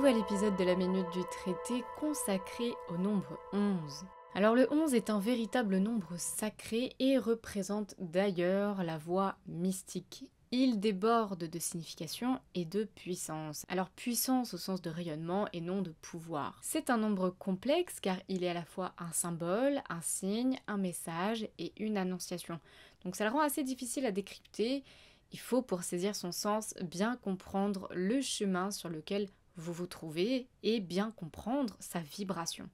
nouvel épisode de la Minute du Traité consacré au nombre 11. Alors le 11 est un véritable nombre sacré et représente d'ailleurs la voie mystique. Il déborde de signification et de puissance. Alors puissance au sens de rayonnement et non de pouvoir. C'est un nombre complexe car il est à la fois un symbole, un signe, un message et une annonciation. Donc ça le rend assez difficile à décrypter. Il faut pour saisir son sens bien comprendre le chemin sur lequel vous vous trouvez et bien comprendre sa vibration.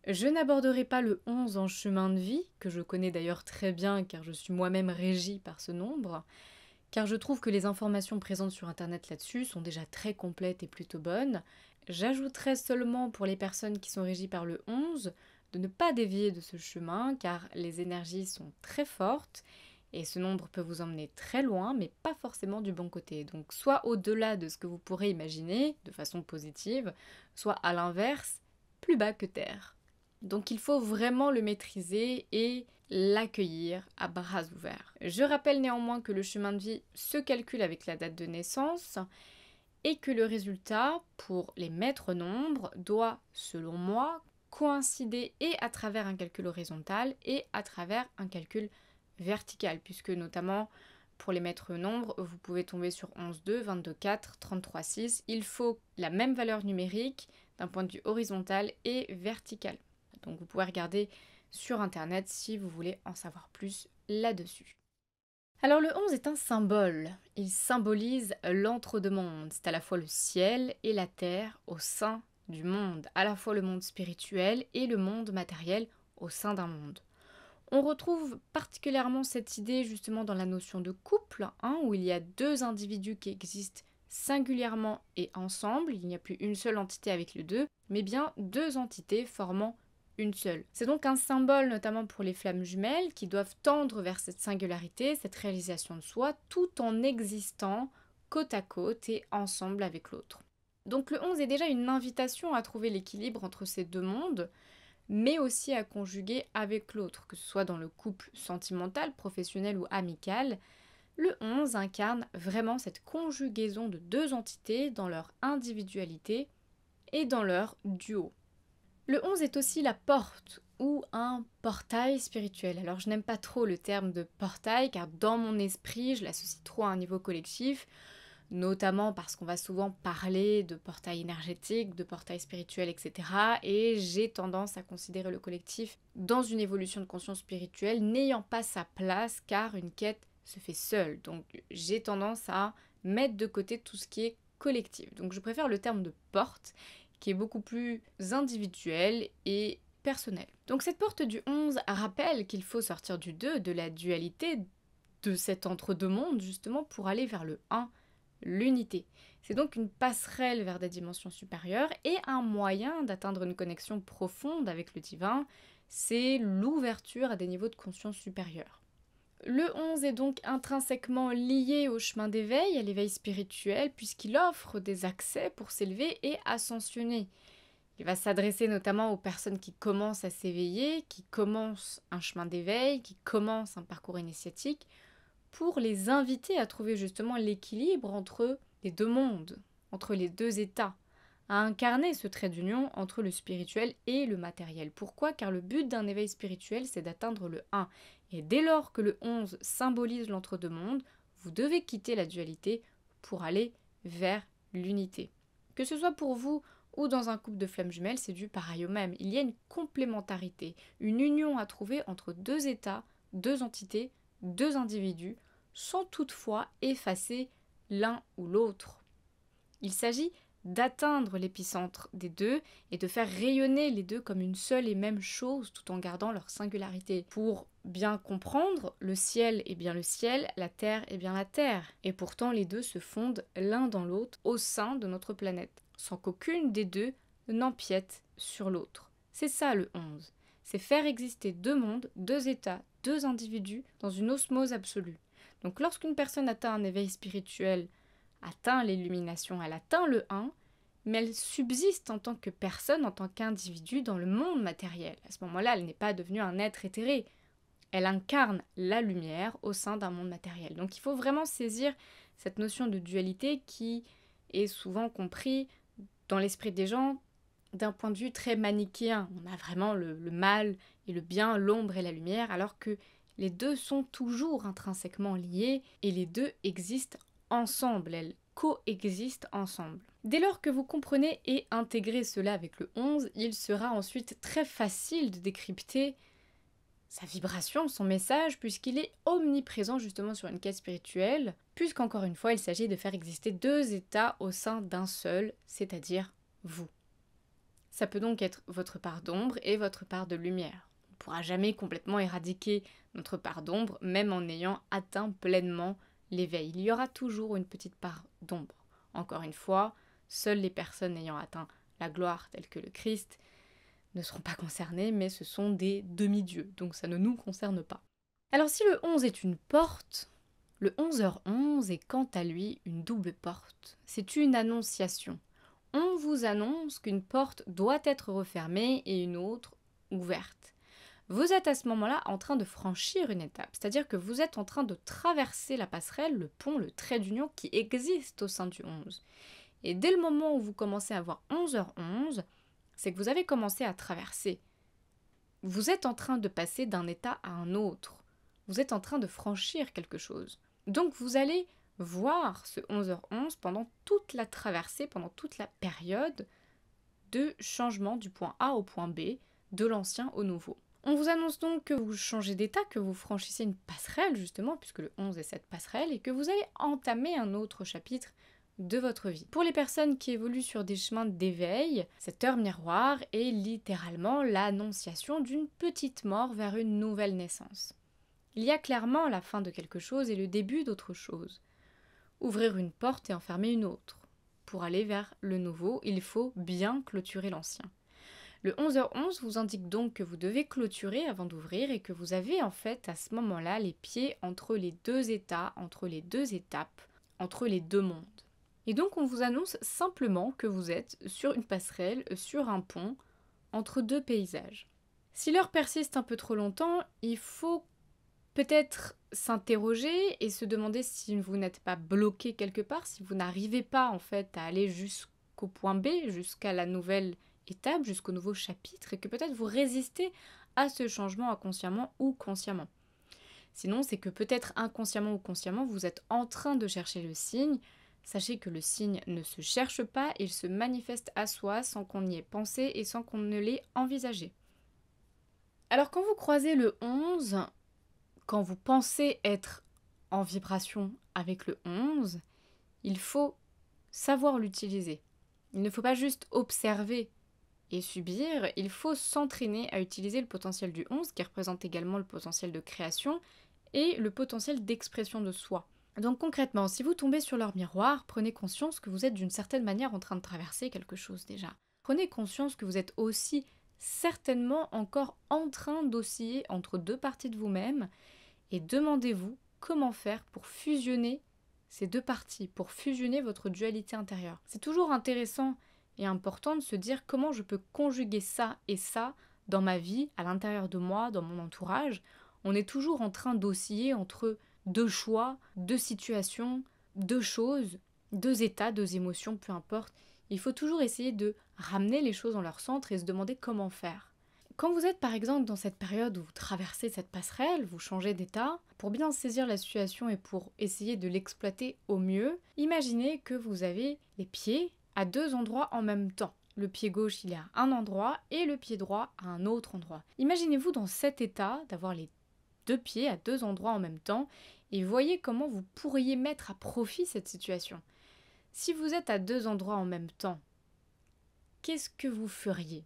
Je n'aborderai pas le 11 en chemin de vie, que je connais d'ailleurs très bien car je suis moi-même régie par ce nombre, car je trouve que les informations présentes sur internet là-dessus sont déjà très complètes et plutôt bonnes. J'ajouterai seulement pour les personnes qui sont régies par le 11 de ne pas dévier de ce chemin car les énergies sont très fortes et ce nombre peut vous emmener très loin, mais pas forcément du bon côté. Donc soit au-delà de ce que vous pourrez imaginer, de façon positive, soit à l'inverse, plus bas que terre. Donc il faut vraiment le maîtriser et l'accueillir à bras ouverts. Je rappelle néanmoins que le chemin de vie se calcule avec la date de naissance et que le résultat, pour les maîtres nombres, doit, selon moi, coïncider et à travers un calcul horizontal et à travers un calcul verticale, puisque notamment pour les maîtres nombres, vous pouvez tomber sur 11,2, 22,4, 33,6. Il faut la même valeur numérique d'un point de vue horizontal et vertical. Donc vous pouvez regarder sur internet si vous voulez en savoir plus là-dessus. Alors le 11 est un symbole. Il symbolise l'entre-deux-mondes. C'est à la fois le ciel et la terre au sein du monde, à la fois le monde spirituel et le monde matériel au sein d'un monde. On retrouve particulièrement cette idée justement dans la notion de couple, où il y a deux individus qui existent singulièrement et ensemble. Il n'y a plus une seule entité avec les deux, mais bien deux entités formant une seule. C'est donc un symbole notamment pour les flammes jumelles qui doivent tendre vers cette singularité, cette réalisation de soi, tout en existant côte à côte et ensemble avec l'autre. Donc le 11 est déjà une invitation à trouver l'équilibre entre ces deux mondes, mais aussi à conjuguer avec l'autre, que ce soit dans le couple sentimental, professionnel ou amical. Le 11 incarne vraiment cette conjugaison de deux entités dans leur individualité et dans leur duo. Le 11 est aussi la porte ou un portail spirituel. Alors je n'aime pas trop le terme de portail car dans mon esprit je l'associe trop à un niveau collectif, notamment parce qu'on va souvent parler de portail énergétique, de portail spirituel, etc. Et j'ai tendance à considérer le collectif dans une évolution de conscience spirituelle n'ayant pas sa place car une quête se fait seule. Donc j'ai tendance à mettre de côté tout ce qui est collectif. Donc je préfère le terme de porte qui est beaucoup plus individuel et personnel. Donc cette porte du 11 rappelle qu'il faut sortir du 2, de la dualité, de cet entre-deux-mondes justement pour aller vers le 1, l'unité. C'est donc une passerelle vers des dimensions supérieures et un moyen d'atteindre une connexion profonde avec le divin, c'est l'ouverture à des niveaux de conscience supérieurs. Le 11 est donc intrinsèquement lié au chemin d'éveil, à l'éveil spirituel, puisqu'il offre des accès pour s'élever et ascensionner. Il va s'adresser notamment aux personnes qui commencent à s'éveiller, qui commencent un chemin d'éveil, qui commencent un parcours initiatique, pour les inviter à trouver justement l'équilibre entre les deux mondes, entre les deux états, à incarner ce trait d'union entre le spirituel et le matériel. Pourquoi ? Car le but d'un éveil spirituel, c'est d'atteindre le 1. Et dès lors que le 11 symbolise l'entre-deux-mondes, vous devez quitter la dualité pour aller vers l'unité. Que ce soit pour vous ou dans un couple de flammes jumelles, c'est dû pareil au même. Il y a une complémentarité, une union à trouver entre deux états, deux entités, deux individus, sans toutefois effacer l'un ou l'autre. Il s'agit d'atteindre l'épicentre des deux et de faire rayonner les deux comme une seule et même chose tout en gardant leur singularité. Pour bien comprendre, le ciel est bien le ciel, la terre est bien la terre. Et pourtant les deux se fondent l'un dans l'autre au sein de notre planète, sans qu'aucune des deux n'empiète sur l'autre. C'est ça le 11. C'est faire exister deux mondes, deux états, deux individus dans une osmose absolue. Donc lorsqu'une personne atteint un éveil spirituel, atteint l'illumination, elle atteint le 1, mais elle subsiste en tant que personne, en tant qu'individu dans le monde matériel. À ce moment-là, elle n'est pas devenue un être éthéré. Elle incarne la lumière au sein d'un monde matériel. Donc il faut vraiment saisir cette notion de dualité qui est souvent comprise dans l'esprit des gens d'un point de vue très manichéen. On a vraiment le mal et le bien, l'ombre et la lumière, alors que les deux sont toujours intrinsèquement liés et les deux existent ensemble, elles coexistent ensemble. Dès lors que vous comprenez et intégrez cela avec le 11, il sera ensuite très facile de décrypter sa vibration, son message, puisqu'il est omniprésent justement sur une quête spirituelle, puisqu'encore une fois, il s'agit de faire exister deux états au sein d'un seul, c'est-à-dire vous. Ça peut donc être votre part d'ombre et votre part de lumière. On ne pourra jamais complètement éradiquer notre part d'ombre, même en ayant atteint pleinement l'éveil. Il y aura toujours une petite part d'ombre. Encore une fois, seules les personnes ayant atteint la gloire telle que le Christ ne seront pas concernées, mais ce sont des demi-dieux, donc ça ne nous concerne pas. Alors si le 11 est une porte, le 11h11 est quant à lui une double porte. C'est une annonciation. On vous annonce qu'une porte doit être refermée et une autre ouverte. Vous êtes à ce moment-là en train de franchir une étape, c'est-à-dire que vous êtes en train de traverser la passerelle, le pont, le trait d'union qui existe au sein du 11. Et dès le moment où vous commencez à voir 11h11, c'est que vous avez commencé à traverser. Vous êtes en train de passer d'un état à un autre. Vous êtes en train de franchir quelque chose. Donc vous allez voir ce 11h11 pendant toute la traversée, pendant toute la période de changement du point A au point B, de l'ancien au nouveau. On vous annonce donc que vous changez d'état, que vous franchissez une passerelle justement, puisque le 11 est cette passerelle, et que vous allez entamer un autre chapitre de votre vie. Pour les personnes qui évoluent sur des chemins d'éveil, cette heure miroir est littéralement l'annonciation d'une petite mort vers une nouvelle naissance. Il y a clairement la fin de quelque chose et le début d'autre chose. Ouvrir une porte et en fermer une autre. Pour aller vers le nouveau, il faut bien clôturer l'ancien. Le 11h11 vous indique donc que vous devez clôturer avant d'ouvrir et que vous avez en fait à ce moment-là les pieds entre les deux états, entre les deux étapes, entre les deux mondes. Et donc on vous annonce simplement que vous êtes sur une passerelle, sur un pont, entre deux paysages. Si l'heure persiste un peu trop longtemps, il faut peut-être s'interroger et se demander si vous n'êtes pas bloqué quelque part, si vous n'arrivez pas en fait à aller jusqu'au point B, jusqu'à la nouvelle étape, jusqu'au nouveau chapitre, et que peut-être vous résistez à ce changement inconsciemment ou consciemment. Sinon, c'est que peut-être inconsciemment ou consciemment, vous êtes en train de chercher le signe. Sachez que le signe ne se cherche pas, il se manifeste à soi sans qu'on y ait pensé et sans qu'on ne l'ait envisagé. Alors quand vous croisez le 11, quand vous pensez être en vibration avec le 11, il faut savoir l'utiliser. Il ne faut pas juste observer et subir, il faut s'entraîner à utiliser le potentiel du 11, qui représente également le potentiel de création et le potentiel d'expression de soi. Donc concrètement, si vous tombez sur leur miroir, prenez conscience que vous êtes d'une certaine manière en train de traverser quelque chose déjà. Prenez conscience que vous êtes aussi certainement encore en train d'osciller entre deux parties de vous-même et demandez-vous comment faire pour fusionner ces deux parties, pour fusionner votre dualité intérieure. C'est toujours intéressant et important de se dire comment je peux conjuguer ça et ça dans ma vie, à l'intérieur de moi, dans mon entourage. On est toujours en train d'osciller entre deux choix, deux situations, deux choses, deux états, deux émotions, peu importe. Il faut toujours essayer de ramener les choses dans leur centre et se demander comment faire. Quand vous êtes par exemple dans cette période où vous traversez cette passerelle, vous changez d'état, pour bien saisir la situation et pour essayer de l'exploiter au mieux, imaginez que vous avez les pieds à deux endroits en même temps. Le pied gauche, il est à un endroit et le pied droit à un autre endroit. Imaginez-vous dans cet état d'avoir les deux pieds à deux endroits en même temps et voyez comment vous pourriez mettre à profit cette situation. Si vous êtes à deux endroits en même temps, qu'est-ce que vous feriez ?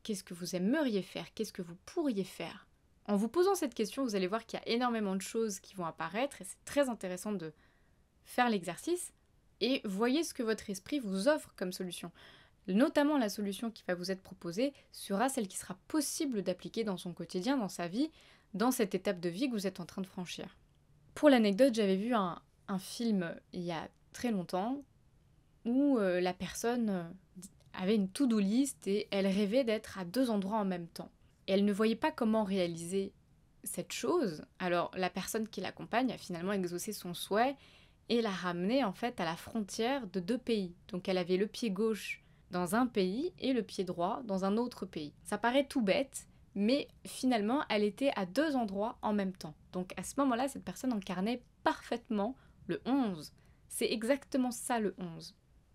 Qu'est-ce que vous aimeriez faire ? Qu'est-ce que vous pourriez faire ? En vous posant cette question, vous allez voir qu'il y a énormément de choses qui vont apparaître et c'est très intéressant de faire l'exercice et voyez ce que votre esprit vous offre comme solution. Notamment la solution qui va vous être proposée sera celle qui sera possible d'appliquer dans son quotidien, dans sa vie, dans cette étape de vie que vous êtes en train de franchir. Pour l'anecdote, j'avais vu un film il y a très longtemps où la personne avait une to-do list et elle rêvait d'être à deux endroits en même temps. Et elle ne voyait pas comment réaliser cette chose. Alors la personne qui l'accompagne a finalement exaucé son souhait et l'a ramenée en fait à la frontière de deux pays. Donc elle avait le pied gauche dans un pays et le pied droit dans un autre pays. Ça paraît tout bête, mais finalement, elle était à 2 endroits en même temps. Donc à ce moment-là, cette personne incarnait parfaitement le 11. C'est exactement ça le 11.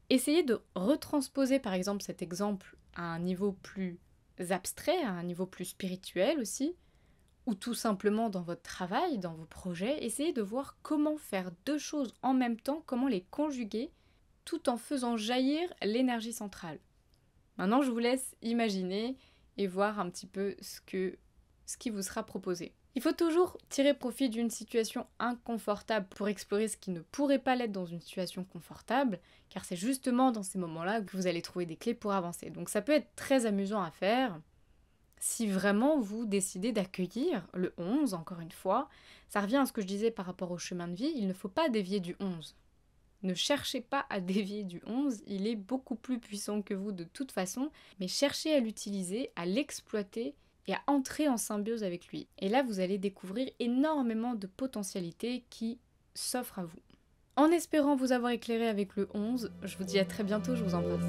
Essayez de retransposer par exemple cet exemple à un niveau plus abstrait, à un niveau plus spirituel aussi, ou tout simplement dans votre travail, dans vos projets. Essayez de voir comment faire 2 choses en même temps, comment les conjuguer, tout en faisant jaillir l'énergie centrale. Maintenant, je vous laisse imaginer et voir un petit peu ce qui vous sera proposé. Il faut toujours tirer profit d'une situation inconfortable pour explorer ce qui ne pourrait pas l'être dans une situation confortable, car c'est justement dans ces moments-là que vous allez trouver des clés pour avancer. Donc ça peut être très amusant à faire si vraiment vous décidez d'accueillir le 11, encore une fois. Ça revient à ce que je disais par rapport au chemin de vie, il ne faut pas dévier du 11. Ne cherchez pas à dévier du 11, il est beaucoup plus puissant que vous de toute façon, mais cherchez à l'utiliser, à l'exploiter et à entrer en symbiose avec lui. Et là, vous allez découvrir énormément de potentialités qui s'offrent à vous. En espérant vous avoir éclairé avec le 11, je vous dis à très bientôt, je vous embrasse.